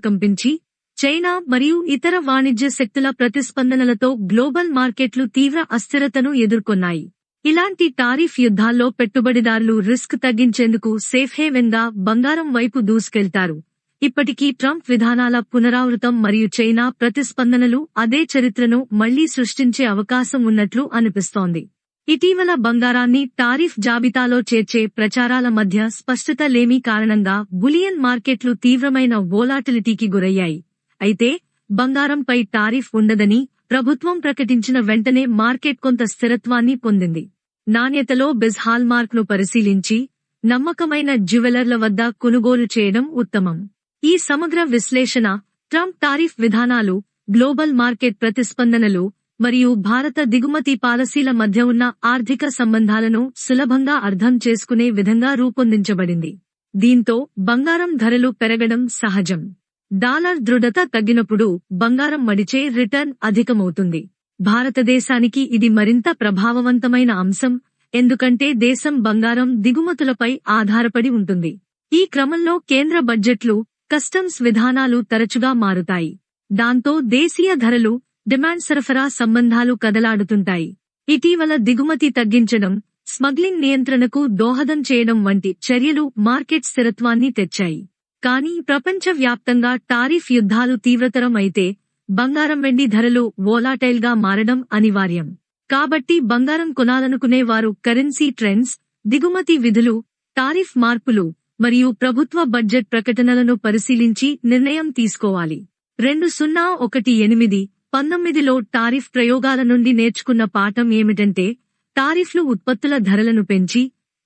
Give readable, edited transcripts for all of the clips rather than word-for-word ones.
కంపించి China మరియు ఇతర వాణిజ్య శక్తుల ప్రతిస్పందనలతో గ్లోబల్ మార్కెట్లు తీవ్ర అస్థిరతను ఎదుర్కొన్నాయి. ఇలాంటి టారిఫ్ యుద్ధాల్లో పెట్టుబడిదారులు రిస్క్ తగ్గించేందుకు సేఫ్ హేవెన్ గా బంగారం వైపు దూసుకెళ్తారు. ఇప్పటికీ ట్రంప్ విధానాల పునరావృతం మరియు చైనా ప్రతిస్పందనలు అదే చరిత్రను మళ్లీ సృష్టించే అవకాశం ఉన్నట్లు అనిపిస్తోంది. ఇటీవల బంగారాన్ని టారిఫ్ జాబితాలో చేర్చే ప్రచారాల మధ్య స్పష్టత లేమి కారణంగా బులియన్ మార్కెట్లు తీవ్రమైన వోలాటిలిటీకి గురయ్యాయి. అయితే బంగారంపై టారిఫ్ ఉండదని ప్రభుత్వం ప్రకటించిన వెంటనే మార్కెట్ కొంత స్థిరత్వాన్ని పొందింది. నాణ్యతలో బెజ్ హాల్మార్క్ ను పరిశీలించి నమ్మకమైన జ్యువెలర్ల వద్ద కొనుగోలు చేయడం ఉత్తమం. ఈ సమగ్ర విశ్లేషణ ట్రంప్ టారిఫ్ విధానాలు, గ్లోబల్ మార్కెట్ ప్రతిస్పందనలు మరియు భారత దిగుమతి పాలసీల మధ్య ఉన్న ఆర్థిక సంబంధాలను సులభంగా అర్థం చేసుకునే విధంగా రూపొందించబడింది. దీంతో బంగారం ధరలు పెరగడం సహజం. డాలర్ దృఢత తగ్గినప్పుడు బంగారం మడిచే రిటర్న్ అధికమవుతుంది. భారతదేశానికి ఇది మరింత ప్రభావవంతమైన అంశం, ఎందుకంటే దేశం బంగారం దిగుమతులపై ఆధారపడి ఉంటుంది. ఈ క్రమంలో కేంద్ర బడ్జెట్లు, కస్టమ్స్ విధానాలు తరచుగా మారుతాయి. దాంతో దేశీయ ధరలు, డిమాండ్ సరఫరా సంబంధాలు కదలాడుతుంటాయి. ఇటీవల దిగుమతి తగ్గించడం, స్మగ్లింగ్ నియంత్రణకు దోహదం చేయడం వంటి చర్యలు మార్కెట్ స్థిరత్వాన్ని తెచ్చాయి. కానీ ప్రపంచవ్యాప్తంగా టారిఫ్ యుద్ధాలు తీవ్రతరం అయితే బంగారం వెండి ధరలు వోలాటైల్ గా మారడం అనివార్యం. కాబట్టి బంగారం కొనాలనుకునే వారు కరెన్సీ ట్రెండ్స్, దిగుమతి విధులు, టారిఫ్ మార్పులు మరియు ప్రభుత్వ బడ్జెట్ ప్రకటనలను పరిశీలించి నిర్ణయం తీసుకోవాలి. 2018-19లో టారిఫ్ ప్రయోగాల నుండి నేర్చుకున్న పాఠం ఏమిటంటే, టారిఫ్లు ఉత్పత్తుల ధరలను పెంచి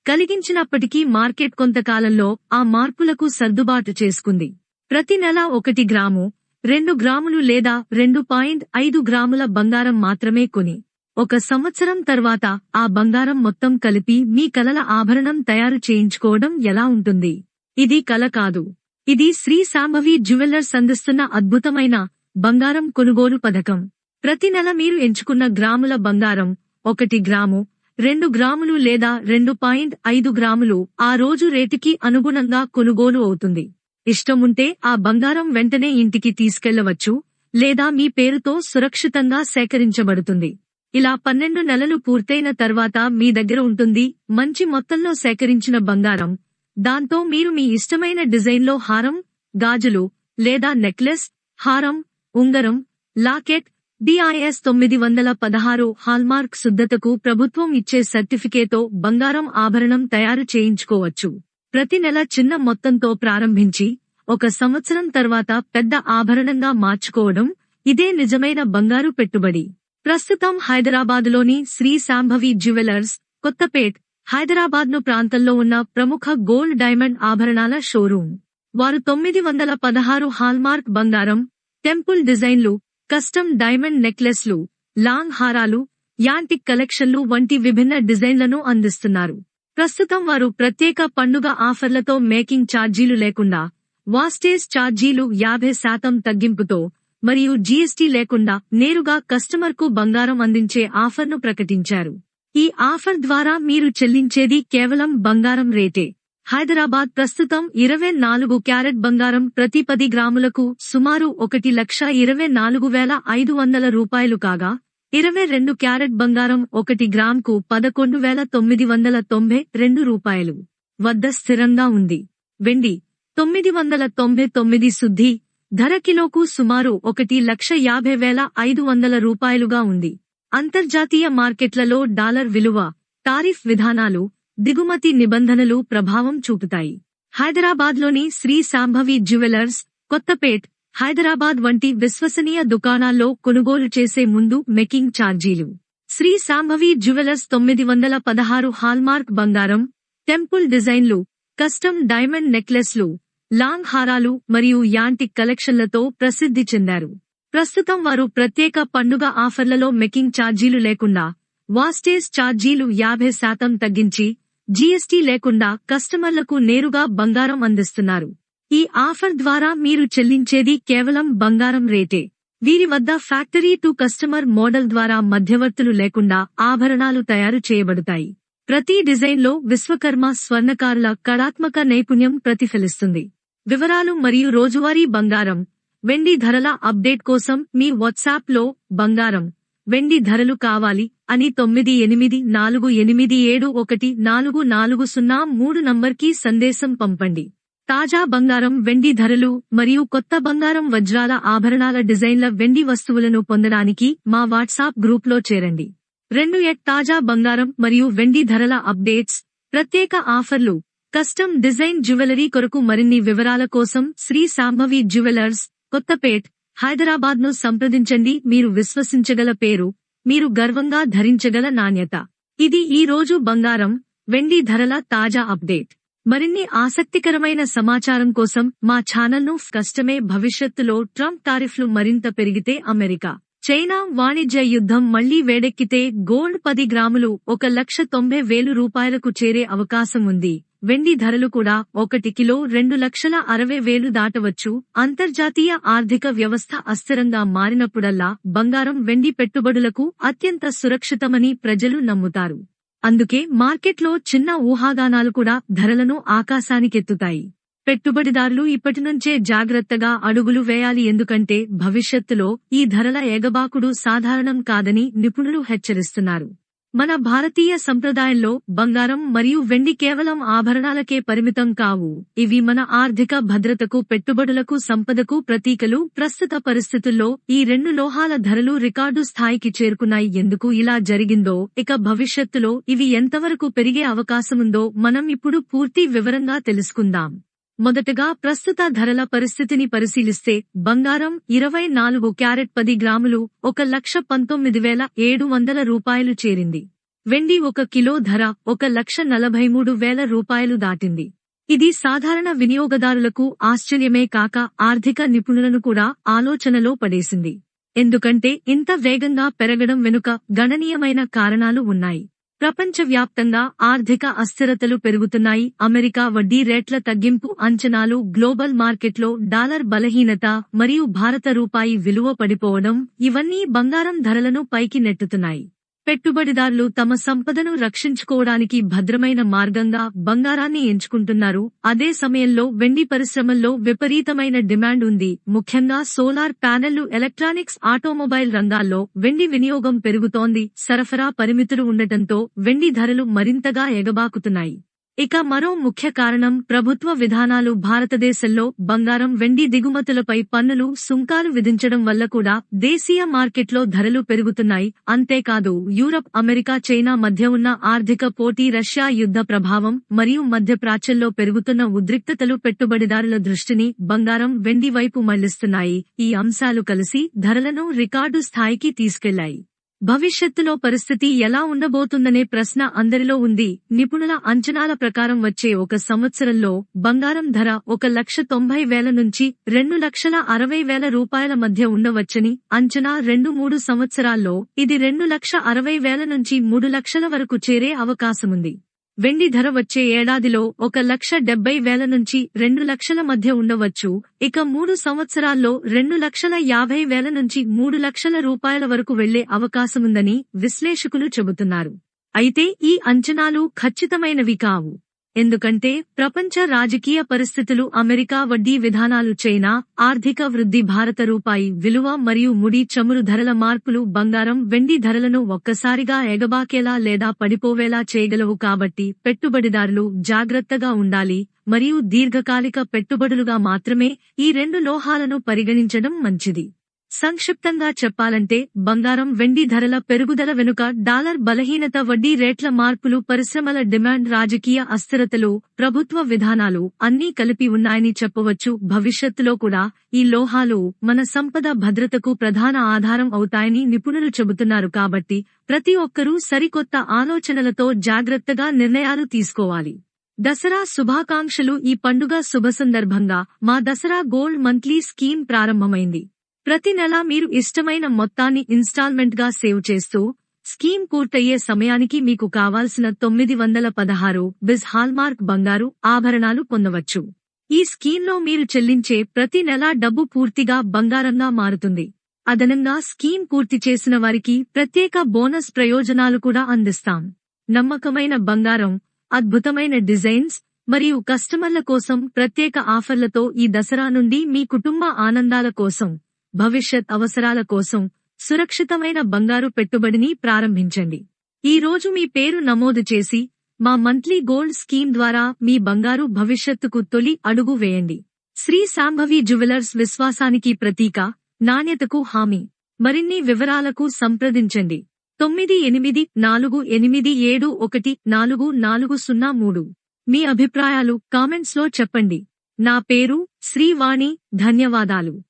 కలిగించినప్పటికీ మార్కెట్ కొంతకాలంలో ఆ మార్పులకు సర్దుబాటు చేసుకుంది. ప్రతి నెల 1 గ్రాము, 2 గ్రాములు లేదా 2.5 గ్రాముల బంగారం మాత్రమే కొని 1 సంవత్సరం తర్వాత ఆ బంగారం మొత్తం కలిపి మీ కలల ఆభరణం తయారు చేయించుకోవడం ఎలా ఉంటుంది? ఇది కల కాదు. ఇది శ్రీ శాంభవి జ్యువెలర్స్ అందిస్తున్న అద్భుతమైన బంగారం కొనుగోలు పథకం. ప్రతి నెల మీరు ఎంచుకున్న గ్రాముల బంగారం 1 గ్రాము, 2 గ్రాములు లేదా 2.5 గ్రాములు ఆ రోజు రేటుకి అనుగుణంగా కొనుగోలు అవుతుంది. ఇష్టముంటే ఆ బంగారం వెంటనే ఇంటికి తీసుకెళ్లవచ్చు లేదా మీ పేరుతో సురక్షితంగా సేకరించబడుతుంది. ఇలా 12 నెలలు పూర్తయిన తర్వాత మీ దగ్గర ఉంటుంది మంచి మొత్తంలో సేకరించిన బంగారం. దాంతో మీరు మీ ఇష్టమైన డిజైన్లో హారం, గాజులు లేదా నెక్లెస్, హారం, ఉంగరం, లాకెట్, DIS 916 హాల్మార్క్ శుద్ధతకు ప్రభుత్వం ఇచ్చే సర్టిఫికేతో బంగారం ఆభరణం తయారు చేయించుకోవచ్చు. ప్రతి నెల చిన్న మొత్తంతో ప్రారంభించి 1 సంవత్సరం తర్వాత పెద్ద ఆభరణంగా మార్చుకోవడం, ఇదే నిజమైన బంగారు పెట్టుబడి. ప్రస్తుతం హైదరాబాదులోని శ్రీ శాంభవి జ్యువెలర్స్, కొత్తపేట్, హైదరాబాద్ను ప్రాంతంలో ఉన్న ప్రముఖ గోల్డ్ డైమండ్ ఆభరణాల షోరూమ్. వారు 916 హాల్మార్క్ బంగారం, టెంపుల్ డిజైన్లు, కస్టమ్ డైమండ్ నెక్లెస్లు, లాంగ్ హారాలు, యాంటిక్ కలెక్షన్లు వంటి విభిన్న డిజైన్లను అందిస్తున్నారు. ప్రస్తుతం వారు ప్రత్యేక పండుగ ఆఫర్లతో మేకింగ్ ఛార్జీలు లేకుండా, వాస్టేజ్ ఛార్జీలు 50% తగ్గింపుతో మరియు GST లేకుండా నేరుగా కస్టమర్కు బంగారం అందించే ఆఫర్ను ప్రకటించారు. ఈ ఆఫర్ ద్వారా మీరు చెల్లించేది కేవలం బంగారం రేటే. హైదరాబాద్ ప్రస్తుతం 24 క్యారెట్ బంగారం ప్రతి 10 గ్రాములకు సుమారు 1,24,500 రూపాయలు కాగా, 22 క్యారెట్ బంగారం 1 గ్రాముకు 11,992 రూపాయలు వద్ద స్థిరంగా ఉంది. వెండి 999 శుద్ధి ధర కిలోకు సుమారు 1,50,500 రూపాయలుగా ఉంది. అంతర్జాతీయ మార్కెట్లలో డాలర్ విలువ, టారిఫ్ విధానాలు, దిగుమతి నిబంధనలు ప్రభావం చూపుతాయి. హైదరాబాద్లోని శ్రీ శాంభవి జ్యువెలర్స్, కొత్తపేట్, హైదరాబాద్ వంటి విశ్వసనీయ దుకాణాల్లో కొనుగోలు చేసే ముందు మేకింగ్ ఛార్జీలు. శ్రీ శాంభవి జ్యువెలర్స్ 916 హాల్మార్క్ బంగారం, టెంపుల్ డిజైన్లు, కస్టమ్ డైమండ్ నెక్లెస్లు, లాంగ్ హారాలు మరియు యాంటిక్ కలెక్షన్లతో ప్రసిద్ధి చెందారు. ప్రస్తుతం వారు ప్రత్యేక పండుగ ఆఫర్లలో మేకింగ్ ఛార్జీలు లేకుండా, వాస్టేజ్ ఛార్జీలు 50% తగ్గించి, GST లేకుండా కస్టమర్లకు నేరుగా బంగారం అందిస్తున్నారు. ఈ ఆఫర్ ద్వారా మీరు చెల్లించేది కేవలం బంగారం రేటే. వీరి వద్ద ఫ్యాక్టరీ టు కస్టమర్ మోడల్ ద్వారా మధ్యవర్తులు లేకుండా ఆభరణాలు తయారు చేయబడతాయి. ప్రతి డిజైన్లో విశ్వకర్మ స్వర్ణకారుల కళాత్మక నైపుణ్యం ప్రతిఫలిస్తుంది. వివరాలు మరియు రోజువారీ బంగారం, వెండి ధరల అప్డేట్ కోసం మీ వాట్సాప్లో బంగారం, వెండి ధరలు కావాలి అని 9848714403 నంబర్కి సందేశం పంపండి. తాజా బంగారం, వెండి ధరలు మరియు కొత్త బంగారం, వజ్రాల ఆభరణాల డిజైన్ల వెండి వస్తువులను పొందడానికి మా వాట్సాప్ గ్రూప్లో చేరండి. 2 తాజా బంగారం మరియు వెండి ధరల అప్డేట్స్, ప్రత్యేక ఆఫర్లు, కస్టమ్ డిజైన్ జ్యువెలరీ కొరకు మరిన్ని వివరాల కోసం శ్రీ శాంభవి జ్యువెలర్స్, కొత్తపేట్, హైదరాబాద్ను సంప్రదించండి. మీరు విశ్వసించగల పేరు, మీరు గర్వంగా ధరించగల నాణ్యత. ఇది ఈ రోజు బంగారం, వెండి ధరల తాజా అప్డేట్. మరిన్ని ఆసక్తికరమైన సమాచారం కోసం మా ఛానల్ను కష్టమే. భవిష్యత్తులో ట్రంప్ టారిఫ్లు మరింత పెరిగితే అమెరికా, చైనా వాణిజ్య యుద్ధం మళ్లీ వేడెక్కితే గోల్డ్ 10 గ్రాములు 1,90,000 రూపాయలకు చేరే అవకాశం ఉంది. వెండి ధరలు కూడా 1 కిలో 2,60,000 దాటవచ్చు. అంతర్జాతీయ ఆర్థిక వ్యవస్థ అస్థిరంగా మారినప్పుడల్లా బంగారం, వెండి పెట్టుబడులకు అత్యంత సురక్షితమని ప్రజలు నమ్ముతారు. అందుకే మార్కెట్లో చిన్న ఊహాగానాలు కూడా ధరలను ఆకాశానికెత్తుతాయి. పెట్టుబడిదారులు ఇప్పటినుంచే జాగ్రత్తగా అడుగులు వేయాలి, ఎందుకంటే భవిష్యత్తులో ఈ ధరల ఎగబాకుడు సాధారణం కాదని నిపుణులు హెచ్చరిస్తున్నారు. మన భారతీయ సంప్రదాయంలో బంగారం మరియు వెండి కేవలం ఆభరణాలకే పరిమితం కావు. ఇవి మన ఆర్థిక భద్రతకు, పెట్టుబడులకు, సంపదకు ప్రతీకలు. ప్రస్తుత పరిస్థితుల్లో ఈ 2 లోహాల ధరలు రికార్డు స్థాయికి చేరుకున్నాయి. ఎందుకు ఇలా జరిగిందో, ఇక భవిష్యత్తులో ఇవి ఎంతవరకు పెరిగే అవకాశముందో మనం ఇప్పుడు పూర్తి వివరంగా తెలుసుకుందాం. మొదటగా ప్రస్తుత ధరల పరిస్థితిని పరిశీలిస్తే బంగారం 24 క్యారెట్ 10 గ్రాములు 1,19,700 రూపాయలు చేరింది. వెండి 1 కిలో ధర 1,43,000 రూపాయలు దాటింది. ఇది సాధారణ వినియోగదారులకు ఆశ్చర్యమే కాక ఆర్థిక నిపుణులను కూడా ఆలోచనలో పడేసింది. ఎందుకంటే ఇంత వేగంగా పెరగడం వెనుక గణనీయమైన కారణాలు ఉన్నాయి. ప్రపంచవ్యాప్తంగా ఆర్థిక అస్థిరతలు పెరుగుతున్నాయి. అమెరికా వడ్డీ రేట్ల తగ్గింపు అంచనాలు, గ్లోబల్ మార్కెట్లో డాలర్ బలహీనత మరియు భారత రూపాయి విలువ పడిపోవడం, ఇవన్నీ బంగారం ధరలను పైకి నెట్టుతున్నాయి. పెట్టుబడిదారులు తమ సంపదను రక్షించుకోవడానికి భద్రమైన మార్గంగా బంగారాన్ని ఎంచుకుంటున్నారు. అదే సమయంలో వెండి పరిశ్రమల్లో విపరీతమైన డిమాండ్ ఉంది. ముఖ్యంగా సోలార్ ప్యానెళ్లు, ఎలక్ట్రానిక్స్, ఆటోమొబైల్ రంగాల్లో వెండి వినియోగం పెరుగుతోంది. సరఫరా పరిమితులు ఉండటంతో వెండి ధరలు మరింతగా ఎగబాకుతున్నాయి. ఇక మరో ముఖ్య కారణం ప్రభుత్వ విధానాలు. భారతదేశంలో బంగారం, వెండి దిగుమతులపై పన్నులు, సుంకాలు విధించడం వల్ల కూడా దేశీయ మార్కెట్లో ధరలు పెరుగుతున్నాయి. అంతేకాదు యూరప్, అమెరికా, చైనా మధ్య ఉన్న ఆర్థిక పోటీ, రష్యా యుద్ధ ప్రభావం మరియు మధ్యప్రాచ్యంలో పెరుగుతున్న ఉద్రిక్తతలు పెట్టుబడిదారుల దృష్టిని బంగారం, వెండి వైపు మళ్లిస్తున్నాయి. ఈ అంశాలు కలిసి ధరలను రికార్డు స్థాయికి తీసుకెళ్లాయి. భవిష్యత్తులో పరిస్థితి ఎలా ఉండబోతుందనే ప్రశ్న అందరిలో ఉంది. నిపుణుల అంచనాల ప్రకారం వచ్చే 1 సంవత్సరంలో బంగారం ధర 1,90,000 నుంచి 2,60,000 రూపాయల మధ్య ఉండవచ్చని అంచనా. 2-3 సంవత్సరాల్లో ఇది 2,60,000 నుంచి 3 లక్షల వరకు చేరే అవకాశముంది. వెండి ధర వచ్చే ఏడాదిలో 1,70,000 నుంచి 2 లక్షల మధ్య ఉండవచ్చు. ఇక 3 సంవత్సరాల్లో 2,50,000 నుంచి 3 లక్షల రూపాయల వరకు వెళ్లే అవకాశముందని విశ్లేషకులు చెబుతున్నారు. అయితే ఈ అంచనాలు ఖచ్చితమైనవి కావు. ఎందుకంటే ప్రపంచ రాజకీయ పరిస్థితులు, అమెరికా వడ్డీ విధానాలు, చైనా ఆర్థిక వృద్ధి, భారత రూపాయి విలువ మరియు ముడి చమురు ధరల మార్పులు బంగారం, వెండి ధరలను ఒక్కసారిగా ఎగబాకేలా లేదా పడిపోవేలా చేయగలవు. కాబట్టి పెట్టుబడిదారులు జాగ్రత్తగా ఉండాలి మరియు దీర్ఘకాలిక పెట్టుబడులుగా మాత్రమే ఈ 2 లోహాలను పరిగణించడం మంచిది. సంక్షిప్తంగా చెప్పాలంటే బంగారం, వెండి ధరల పెరుగుదల వెనుక డాలర్ బలహీనత, వడ్డీ రేట్ల మార్పులు, పరిశ్రమల డిమాండ్, రాజకీయ అస్థిరతలు, ప్రభుత్వ విధానాలు అన్నీ కలిపి ఉన్నాయని చెప్పవచ్చు. భవిష్యత్తులో కూడా ఈ లోహాలు మన సంపద భద్రతకు ప్రధాన ఆధారం అవుతాయని నిపుణులు చెబుతున్నారు. కాబట్టి ప్రతి ఒక్కరూ సరికొత్త ఆలోచనలతో జాగ్రత్తగా నిర్ణయాలు తీసుకోవాలి. దసరా శుభాకాంక్షలు. ఈ పండుగ శుభ సందర్భంగా మా దసరా గోల్డ్ మంత్లీ స్కీమ్ ప్రారంభమైంది. ప్రతి నెలా మీరు ఇష్టమైన మొత్తాన్ని ఇన్స్టాల్మెంట్ గా సేవ్ చేస్తూ స్కీమ్ పూర్తయ్యే సమయానికి మీకు కావాల్సిన 916 బిజ్ హాల్మార్క్ బంగారు ఆభరణాలు పొందవచ్చు. ఈ స్కీమ్లో మీరు చెల్లించే ప్రతి నెలా డబ్బు పూర్తిగా బంగారంగా మారుతుంది. అదనంగా స్కీమ్ పూర్తి చేసిన వారికి ప్రత్యేక బోనస్ ప్రయోజనాలు కూడా అందిస్తాం. నమ్మకమైన బంగారం, అద్భుతమైన డిజైన్స్, మరియు కస్టమర్ల కోసం ప్రత్యేక ఆఫర్లతో ఈ దసరా నుండి మీ కుటుంబ ఆనందాల కోసం, భవిష్యత్ అవసరాల కోసం సురక్షితమైన బంగారు పెట్టుబడిని ప్రారంభించండి. ఈ రోజు మీ పేరు నమోదు చేసి మా మంత్లీ గోల్డ్ స్కీమ్ ద్వారా మీ బంగారు భవిష్యత్తుకు తొలి అడుగు వేయండి. శ్రీ శాంభవి జ్యువెలర్స్ విశ్వాసానికి ప్రతీక, నాణ్యతకు హామీ. మరిన్ని వివరాలకు సంప్రదించండి 9848714403. మీ అభిప్రాయాలు కామెంట్స్ లో చెప్పండి. నా పేరు శ్రీవాణి. ధన్యవాదాలు.